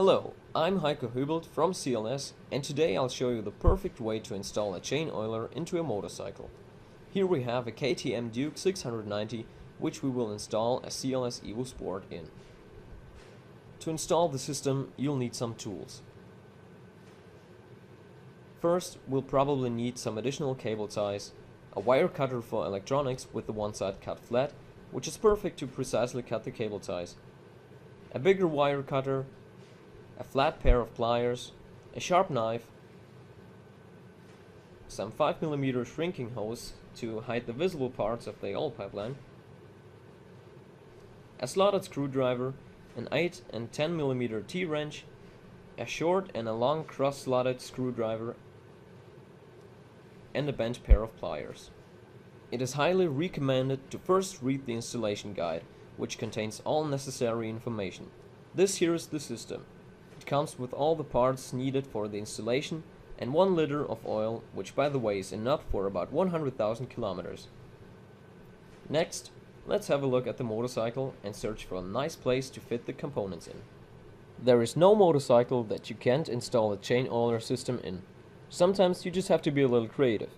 Hello, I'm Heiko Hubelt from CLS, and today I'll show you the perfect way to install a chain oiler into a motorcycle. Here we have a KTM Duke 690, which we will install a CLS EVO Sport in. To install the system, you'll need some tools. First, we'll probably need some additional cable ties, a wire cutter for electronics with the one side cut flat, which is perfect to precisely cut the cable ties, a bigger wire cutter, a flat pair of pliers, a sharp knife, some 5mm shrinking hose to hide the visible parts of the oil pipeline, a slotted screwdriver, an 8 and 10mm T-wrench, a short and a long cross-slotted screwdriver, and a bent pair of pliers. It is highly recommended to first read the installation guide, which contains all necessary information. This here is the system. It comes with all the parts needed for the installation and 1 liter of oil, which by the way is enough for about 100,000 kilometers. Next, let's have a look at the motorcycle and search for a nice place to fit the components in. There is no motorcycle that you can't install a chain oiler system in. Sometimes you just have to be a little creative.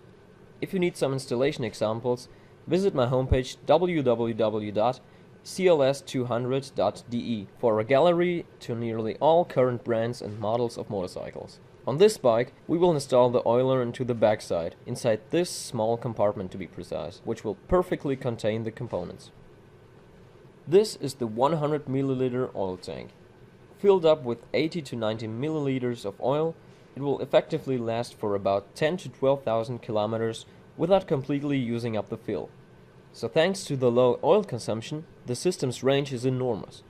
If you need some installation examples, visit my homepage www.cls200.de for a gallery to nearly all current brands and models of motorcycles. On this bike, we will install the oiler into the backside, inside this small compartment to be precise, which will perfectly contain the components. This is the 100 milliliter oil tank. Filled up with 80 to 90 milliliters of oil, it will effectively last for about 10 to 12,000 kilometers without completely using up the fill. So thanks to the low oil consumption, the system's range is enormous.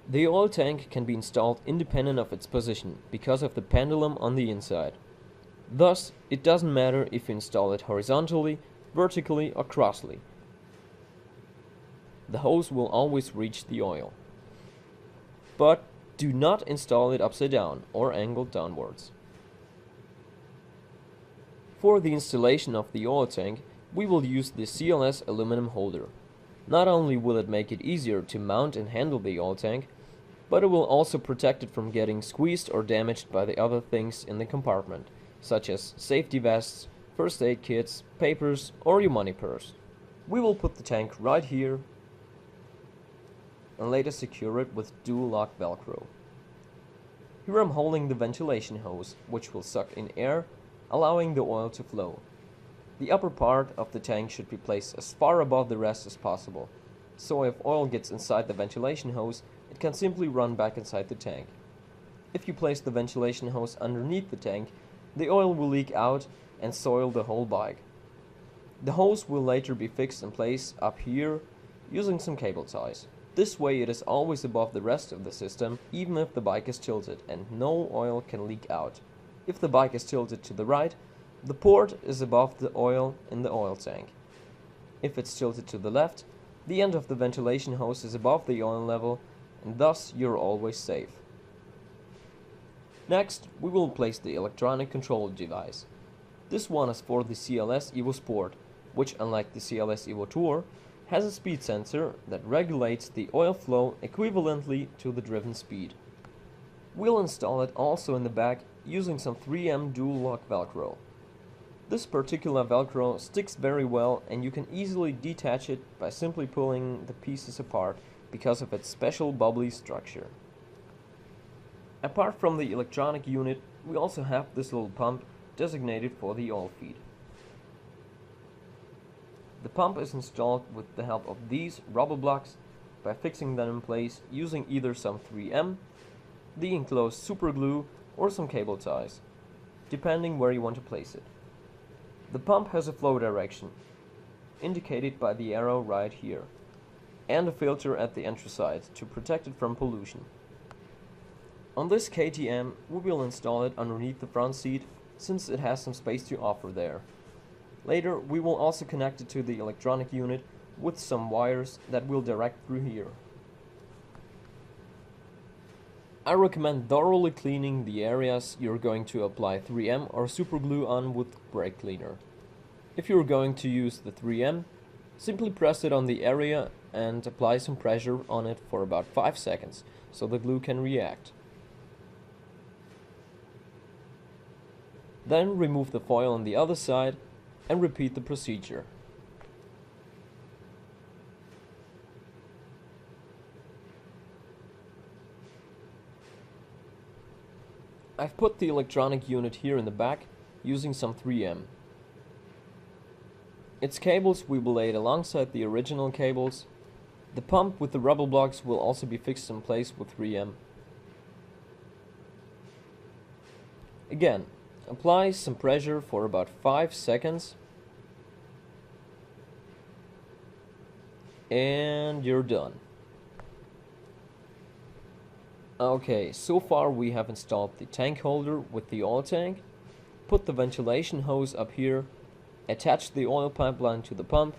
The oil tank can be installed independent of its position because of the pendulum on the inside. Thus, it doesn't matter if you install it horizontally, vertically or crossly. The hose will always reach the oil. But do not install it upside down or angled downwards. For the installation of the oil tank, we will use the CLS aluminum holder. Not only will it make it easier to mount and handle the oil tank, but it will also protect it from getting squeezed or damaged by the other things in the compartment, such as safety vests, first aid kits, papers or your money purse. We will put the tank right here and later secure it with dual lock velcro. Here I'm holding the ventilation hose, which will suck in air, allowing the oil to flow. The upper part of the tank should be placed as far above the rest as possible, so if oil gets inside the ventilation hose, it can simply run back inside the tank. If you place the ventilation hose underneath the tank, the oil will leak out and soil the whole bike. The hose will later be fixed in place up here using some cable ties. This way it is always above the rest of the system, even if the bike is tilted, and no oil can leak out. If the bike is tilted to the right, the port is above the oil in the oil tank. If it's tilted to the left, the end of the ventilation hose is above the oil level, and thus you're always safe. Next, we will place the electronic control device. This one is for the CLS EVO Sport, which unlike the CLS EVO Tour, has a speed sensor that regulates the oil flow equivalently to the driven speed. We'll install it also in the back using some 3M dual lock velcro. This particular velcro sticks very well and you can easily detach it by simply pulling the pieces apart because of its special bubbly structure. Apart from the electronic unit, we also have this little pump designated for the oil feed. The pump is installed with the help of these rubber blocks by fixing them in place using either some 3M, the enclosed super glue or some cable ties, depending where you want to place it. The pump has a flow direction, indicated by the arrow right here, and a filter at the anthracite to protect it from pollution. On this KTM, we will install it underneath the front seat since it has some space to offer there. Later, we will also connect it to the electronic unit with some wires that will direct through here. I recommend thoroughly cleaning the areas you're going to apply 3M or super glue on with brake cleaner. If you're going to use the 3M, simply press it on the area and apply some pressure on it for about 5 seconds so the glue can react. Then remove the foil on the other side and repeat the procedure. I've put the electronic unit here in the back using some 3M. Its cables will be laid alongside the original cables. The pump with the rubber blocks will also be fixed in place with 3M. Again, apply some pressure for about 5 seconds and you're done. Okay, so far we have installed the tank holder with the oil tank, put the ventilation hose up here, attached the oil pipeline to the pump,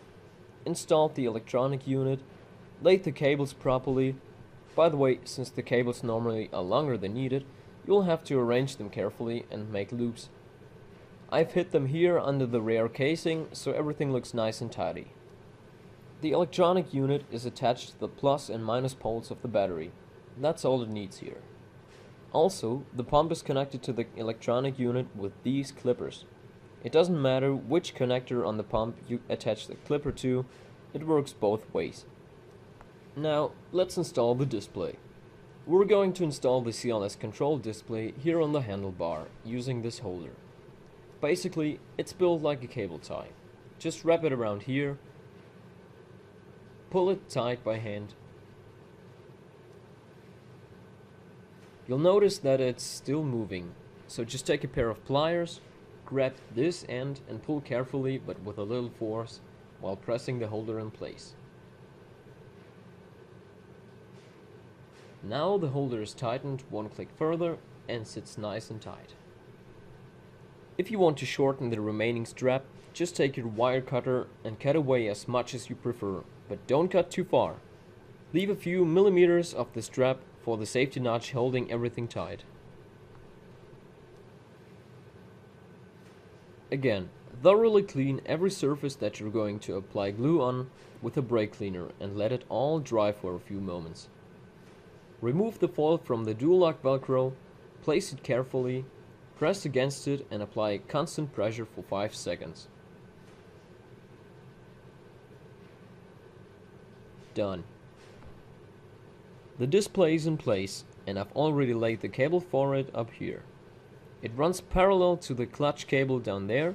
installed the electronic unit, laid the cables properly. By the way, since the cables normally are longer than needed, you'll have to arrange them carefully and make loops. I've hid them here under the rear casing so everything looks nice and tidy. The electronic unit is attached to the plus and minus poles of the battery. That's all it needs here. Also, the pump is connected to the electronic unit with these clippers. It doesn't matter which connector on the pump you attach the clipper to, it works both ways. Now, let's install the display. We're going to install the CLS control display here on the handlebar using this holder. Basically, it's built like a cable tie. Just wrap it around here, pull it tight by hand. You'll notice that it's still moving, so just take a pair of pliers, grab this end and pull carefully but with a little force while pressing the holder in place. Now the holder is tightened one click further and sits nice and tight. If you want to shorten the remaining strap, just take your wire cutter and cut away as much as you prefer, but don't cut too far. Leave a few millimeters of the strap for the safety notch holding everything tight. Again, thoroughly clean every surface that you're going to apply glue on with a brake cleaner and let it all dry for a few moments. Remove the foil from the dual lock velcro, place it carefully, press against it and apply constant pressure for 5 seconds. Done. The display is in place and I've already laid the cable for it up here. It runs parallel to the clutch cable down there,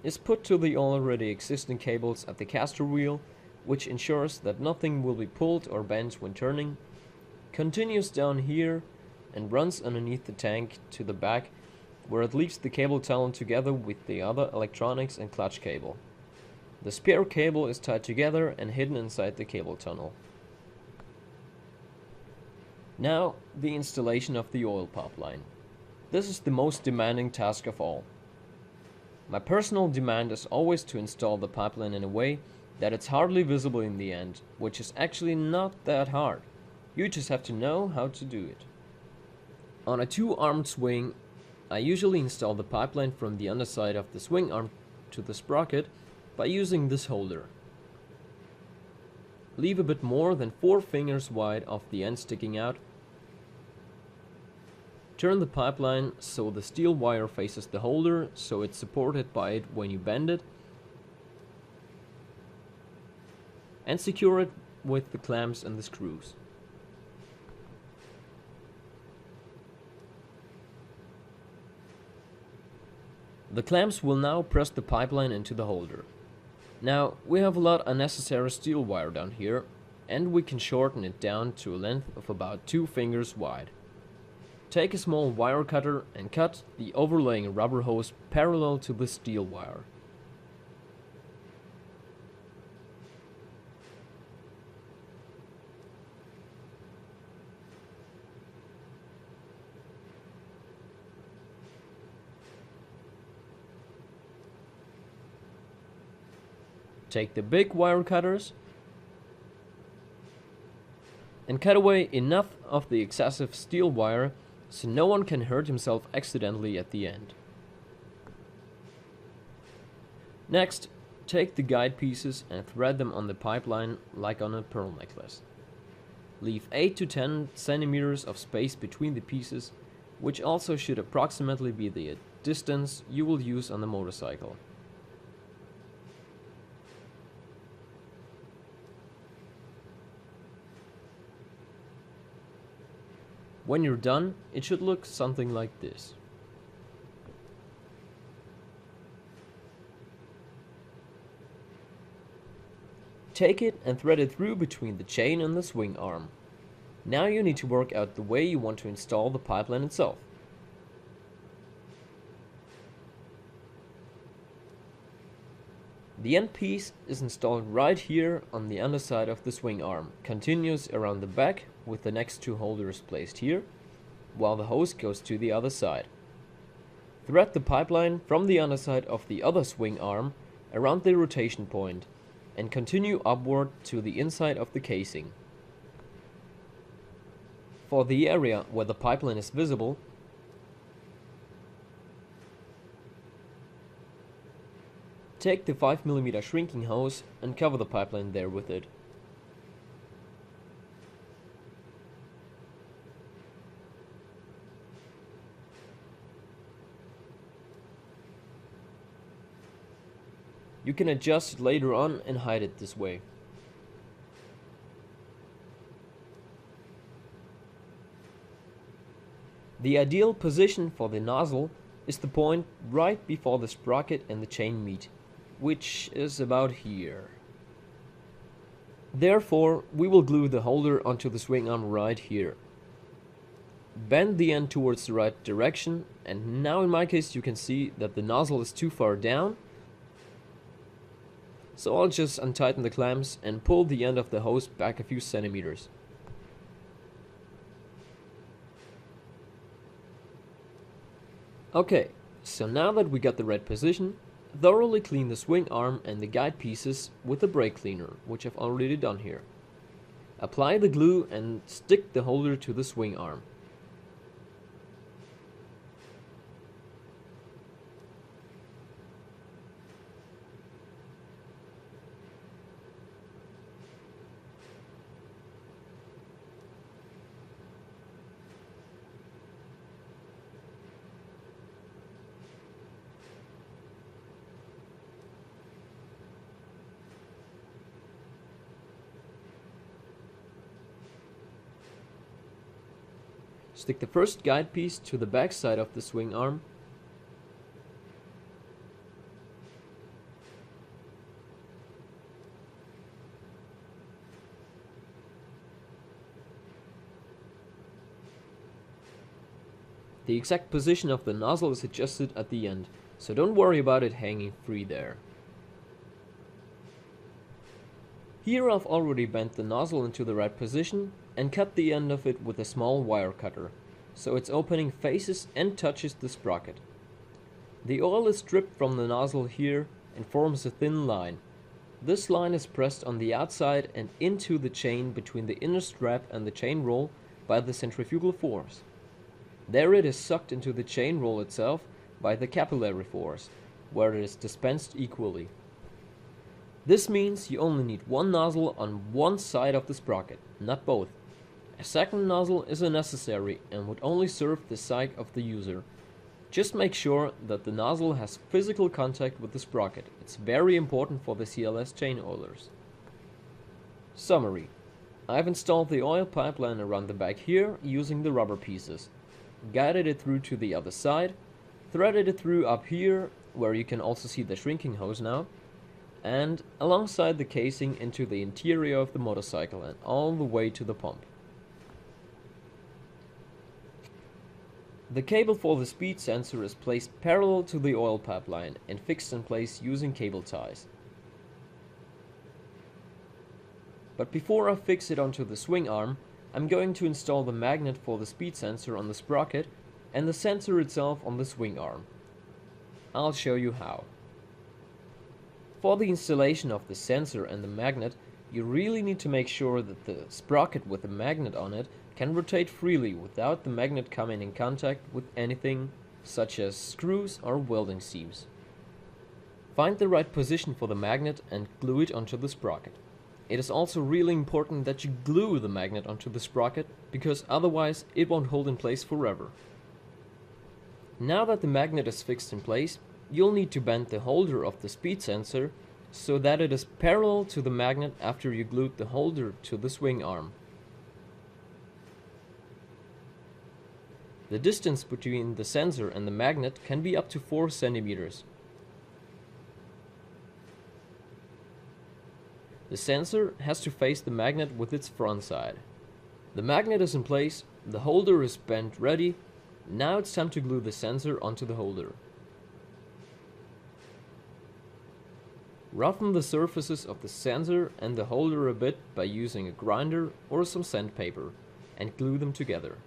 is put to the already existing cables at the caster wheel, which ensures that nothing will be pulled or bent when turning, continues down here and runs underneath the tank to the back where it leaves the cable tunnel together with the other electronics and clutch cable. The spare cable is tied together and hidden inside the cable tunnel. Now, the installation of the oil pipeline. This is the most demanding task of all. My personal demand is always to install the pipeline in a way that it's hardly visible in the end, which is actually not that hard. You just have to know how to do it. On a 2-armed swing, I usually install the pipeline from the underside of the swing arm to the sprocket by using this holder. Leave a bit more than 4 fingers wide of the end sticking out. Turn the pipeline so the steel wire faces the holder, so it's supported by it when you bend it. And secure it with the clamps and the screws. The clamps will now press the pipeline into the holder. Now, we have a lot of unnecessary steel wire down here, and we can shorten it down to a length of about 2 fingers wide. Take a small wire cutter and cut the overlaying rubber hose parallel to the steel wire. Take the big wire cutters and cut away enough of the excessive steel wire so no one can hurt himself accidentally at the end. Next, take the guide pieces and thread them on the pipeline like on a pearl necklace. Leave 8 to 10 centimeters of space between the pieces, which also should approximately be the distance you will use on the motorcycle. When you're done, it should look something like this. Take it and thread it through between the chain and the swing arm. Now you need to work out the way you want to install the pipeline itself. The end piece is installed right here on the underside of the swing arm, continues around the back with the next two holders placed here, while the hose goes to the other side. Thread the pipeline from the underside of the other swing arm around the rotation point and continue upward to the inside of the casing. For the area where the pipeline is visible, take the 5mm shrinking hose and cover the pipeline there with it. You can adjust it later on and hide it this way. The ideal position for the nozzle is the point right before the sprocket and the chain meet, which is about here. Therefore, we will glue the holder onto the swing arm right here. Bend the end towards the right direction, and now in my case you can see that the nozzle is too far down, so I'll just untighten the clamps and pull the end of the hose back a few centimeters. Okay, so now that we got the right position, thoroughly clean the swing arm and the guide pieces with the brake cleaner, which I've already done here. Apply the glue and stick the holder to the swing arm. Stick the first guide piece to the back side of the swing arm. The exact position of the nozzle is adjusted at the end, so don't worry about it hanging free there. Here I've already bent the nozzle into the right position and cut the end of it with a small wire cutter, so its opening faces and touches the sprocket. The oil is stripped from the nozzle here and forms a thin line. This line is pressed on the outside and into the chain between the inner strap and the chain roll by the centrifugal force. There it is sucked into the chain roll itself by the capillary force, where it is dispensed equally. This means you only need one nozzle on one side of the sprocket, not both. A second nozzle is unnecessary and would only serve the side of the user. Just make sure that the nozzle has physical contact with the sprocket. It's very important for the CLS chain oilers. Summary. I've installed the oil pipeline around the back here using the rubber pieces. Guided it through to the other side, threaded it through up here, where you can also see the shrinking hose now, and alongside the casing into the interior of the motorcycle and all the way to the pump. The cable for the speed sensor is placed parallel to the oil pipeline and fixed in place using cable ties. But before I fix it onto the swing arm, I'm going to install the magnet for the speed sensor on the sprocket and the sensor itself on the swing arm. I'll show you how. For the installation of the sensor and the magnet, you really need to make sure that the sprocket with the magnet on it can rotate freely without the magnet coming in contact with anything such as screws or welding seams. Find the right position for the magnet and glue it onto the sprocket. It is also really important that you glue the magnet onto the sprocket, because otherwise it won't hold in place forever. Now that the magnet is fixed in place, you'll need to bend the holder of the speed sensor so that it is parallel to the magnet after you glued the holder to the swing arm. The distance between the sensor and the magnet can be up to 4 centimeters. The sensor has to face the magnet with its front side. The magnet is in place, the holder is bent ready. Now it's time to glue the sensor onto the holder. Roughen the surfaces of the sensor and the holder a bit by using a grinder or some sandpaper and glue them together.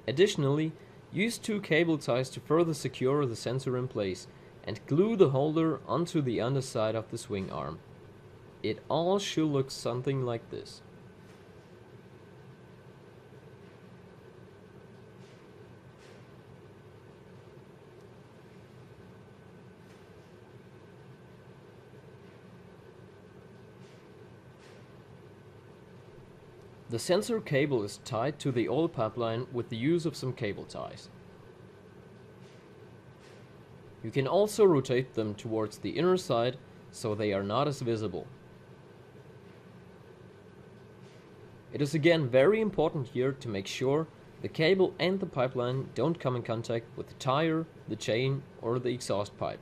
Additionally, use 2 cable ties to further secure the sensor in place and glue the holder onto the underside of the swing arm. It all should look something like this. The sensor cable is tied to the oil pipeline with the use of some cable ties. You can also rotate them towards the inner side so they are not as visible. It is again very important here to make sure the cable and the pipeline don't come in contact with the tire, the chain, or the exhaust pipe.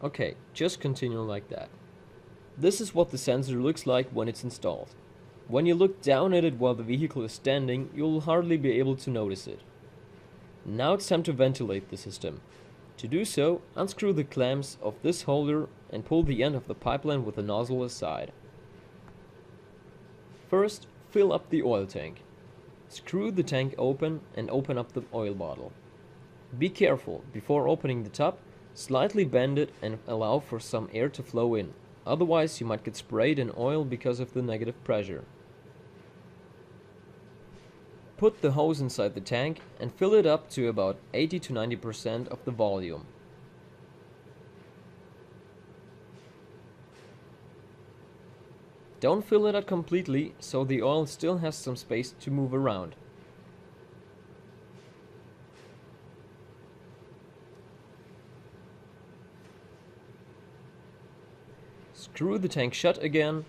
Okay, just continue like that. This is what the sensor looks like when it's installed. When you look down at it while the vehicle is standing, you'll hardly be able to notice it. Now it's time to ventilate the system. To do so, unscrew the clamps of this holder and pull the end of the pipeline with the nozzle aside. First, fill up the oil tank. Screw the tank open and open up the oil bottle. Be careful, before opening the top, slightly bend it and allow for some air to flow in, otherwise you might get sprayed in oil because of the negative pressure. Put the hose inside the tank and fill it up to about 80 to 90% of the volume. Don't fill it up completely, so the oil still has some space to move around. Screw the tank shut again.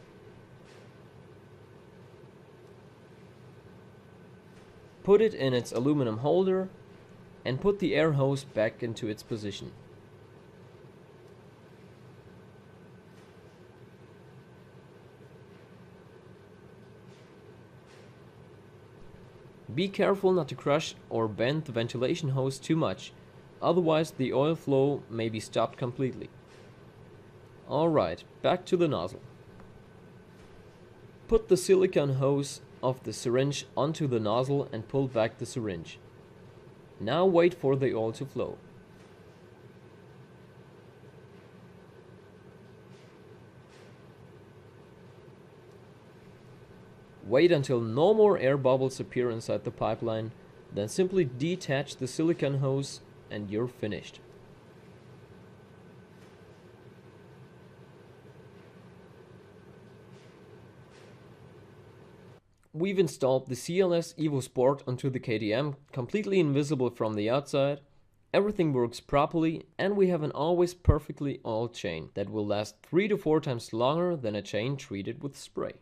Put it in its aluminum holder and put the air hose back into its position. Be careful not to crush or bend the ventilation hose too much, otherwise the oil flow may be stopped completely. Alright, back to the nozzle. Put the silicone hose of the syringe onto the nozzle and pull back the syringe. Now wait for the oil to flow. Wait until no more air bubbles appear inside the pipeline, then simply detach the silicone hose and you're finished. We've installed the CLS EVO Sport onto the KTM, completely invisible from the outside. Everything works properly, and we have an always perfectly oiled chain that will last 3 to 4 times longer than a chain treated with spray.